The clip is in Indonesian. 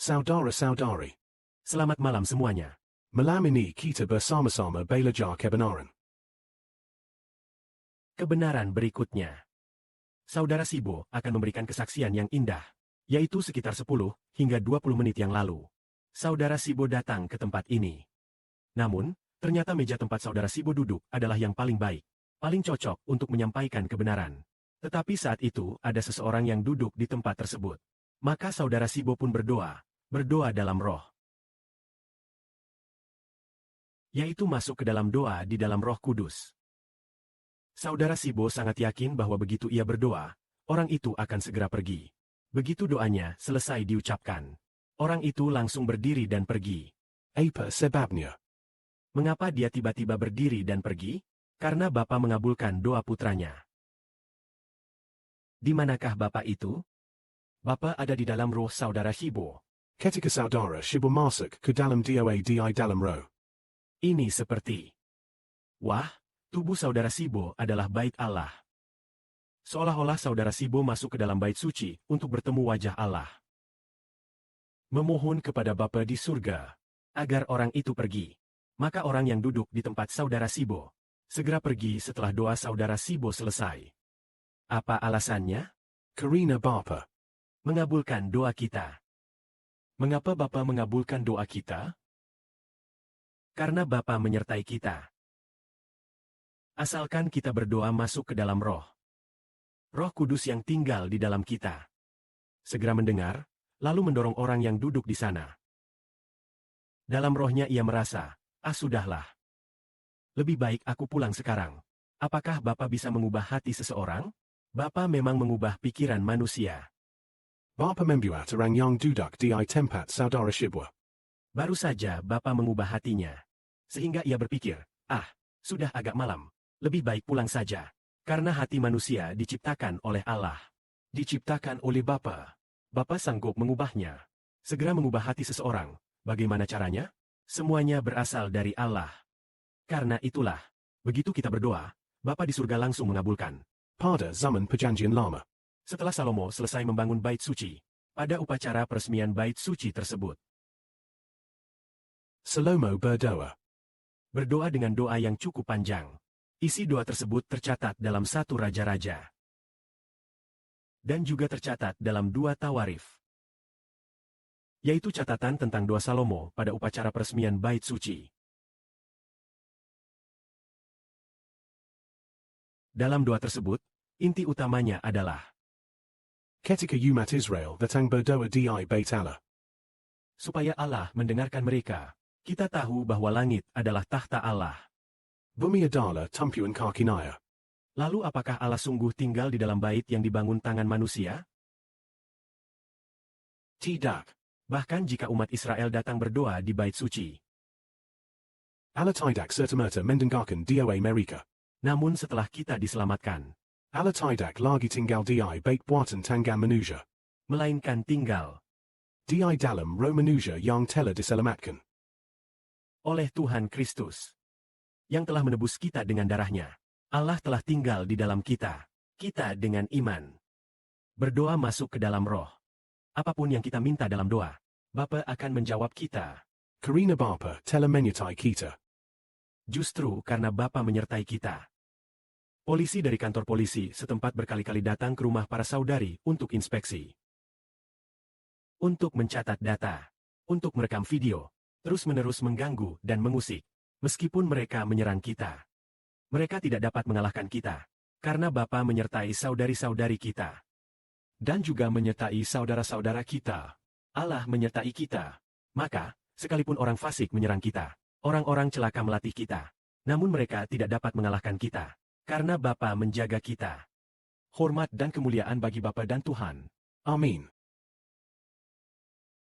Saudara-saudari. Selamat malam semuanya. Malam ini kita bersama-sama belajar kebenaran. Kebenaran berikutnya. Saudara Sibo akan memberikan kesaksian yang indah, yaitu sekitar 10 hingga 20 menit yang lalu. Saudara Sibo datang ke tempat ini. Namun, ternyata meja tempat saudara Sibo duduk adalah yang paling baik, paling cocok untuk menyampaikan kebenaran. Tetapi saat itu ada seseorang yang duduk di tempat tersebut. Maka saudara Sibo pun berdoa dalam roh. Yaitu masuk ke dalam doa di dalam Roh Kudus. Saudara Sibo sangat yakin bahwa begitu ia berdoa, orang itu akan segera pergi. Begitu doanya selesai diucapkan, orang itu langsung berdiri dan pergi. Apa sebabnya? Mengapa dia tiba-tiba berdiri dan pergi? Karena Bapa mengabulkan doa putranya. Di manakah Bapa itu? Bapa ada di dalam roh saudara Sibo. Ketika saudara Sibo masuk ke dalam doa di dalam roh. Ini seperti, wah, tubuh saudara Sibo adalah bait Allah. Seolah-olah saudara Sibo masuk ke dalam bait suci untuk bertemu wajah Allah. Memohon kepada Bapa di surga, agar orang itu pergi. Maka orang yang duduk di tempat saudara Sibo, segera pergi setelah doa saudara Sibo selesai. Apa alasannya? Karena Bapa Mengabulkan doa kita. Mengapa Bapa mengabulkan doa kita? Karena Bapa menyertai kita. Asalkan kita berdoa masuk ke dalam roh. Roh Kudus yang tinggal di dalam kita. Segera mendengar, lalu mendorong orang yang duduk di sana. Dalam rohnya ia merasa, sudahlah. Lebih baik aku pulang sekarang. Apakah Bapa bisa mengubah hati seseorang? Bapa memang mengubah pikiran manusia. Bapa membuat orang yang duduk di tempat saudara Sibo. Baru saja Bapa mengubah hatinya. Sehingga ia berpikir, sudah agak malam. Lebih baik pulang saja. Karena hati manusia diciptakan oleh Allah. Diciptakan oleh Bapa. Bapa sanggup mengubahnya. Segera mengubah hati seseorang. Bagaimana caranya? Semuanya berasal dari Allah. Karena itulah, begitu kita berdoa, Bapa di surga langsung mengabulkan. Pada zaman perjanjian lama. Setelah Salomo selesai membangun bait suci, pada upacara peresmian bait suci tersebut, Salomo berdoa. Berdoa dengan doa yang cukup panjang. Isi doa tersebut tercatat dalam 1 Raja-Raja. Dan juga tercatat dalam 2 Tawarif. Yaitu catatan tentang doa Salomo pada upacara peresmian bait suci. Dalam doa tersebut, inti utamanya adalah Ketika umat Israel datang berdoa di bait Allah. supaya Allah mendengarkan mereka. Kita tahu bahwa langit adalah tahta Allah. Bumi adalah tumpuan kakinya. Lalu apakah Allah sungguh tinggal di dalam bait yang dibangun tangan manusia? Tidak. Bahkan jika umat Israel datang berdoa di bait suci. Allah tidak serta-merta mendengarkan doa mereka. Namun setelah kita diselamatkan, Allah tidak lagi tinggal di bait buatan tangan manusia. melainkan tinggal Di dalam roh manusia yang telah diselamatkan. oleh Tuhan Kristus, yang telah menebus kita dengan darahnya. Allah telah tinggal di dalam kita. Kita dengan iman berdoa masuk ke dalam roh. Apapun yang kita minta dalam doa, Bapa akan menjawab kita. Karena Bapa telah menyertai kita. Justru karena Bapa menyertai kita. Polisi dari kantor polisi setempat berkali-kali datang ke rumah para saudari untuk inspeksi. Untuk mencatat data. Untuk merekam video. Terus-menerus mengganggu dan mengusik. Meskipun mereka menyerang kita. Mereka tidak dapat mengalahkan kita. Karena Bapa menyertai saudari-saudari kita. Dan juga menyertai saudara-saudara kita. Allah menyertai kita. Maka, sekalipun orang fasik menyerang kita, orang-orang celaka melatih kita. Namun mereka tidak dapat mengalahkan kita. Karena Bapa menjaga kita. Hormat dan kemuliaan bagi Bapa dan Tuhan. Amin.